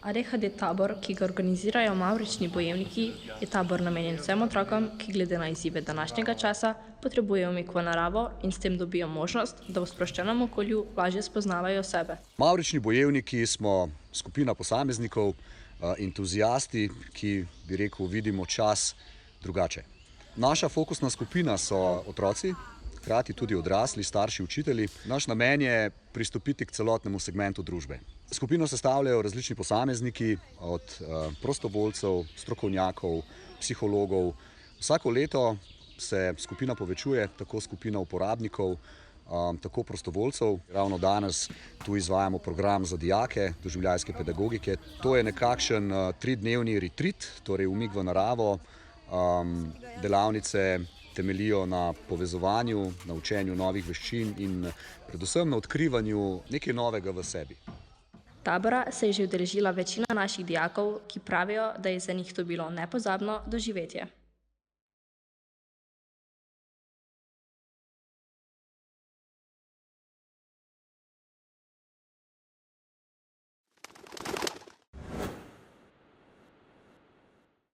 ADHD tabor, ki ga organizirajo Mavrični bojevniki, je tabor namenjen vsem otrokom, ki glede na izzive današnjega časa potrebujejo umik v naravo in s tem dobijo možnost, da v sproščenem okolju lažje spoznavajo sebe. Mavrični bojevniki smo skupina posameznikov, entuziasti, ki, bi rekel, vidimo čas drugače. Naša fokusna skupina so otroci, hkrati tudi odrasli, starši, učitelji. Naš namen je pristopiti k celotnemu segmentu družbe. Skupino sestavljajo različni posamezniki, od prostovoljcev, strokovnjakov, psihologov. Vsako leto se skupina povečuje, tako skupina uporabnikov, tako prostovoljcev. Ravno danes tu izvajamo program za dijake doživljajske pedagogike. To je nekakšen 3-dnevni retreat, torej umik v naravo. Delavnice temeljijo na povezovanju, na učenju novih veščin in predvsem na odkrivanju nekaj novega v sebi. Tabora se je že udeležila večina naših dijakov, ki pravijo, da je za njih to bilo nepozabno doživetje.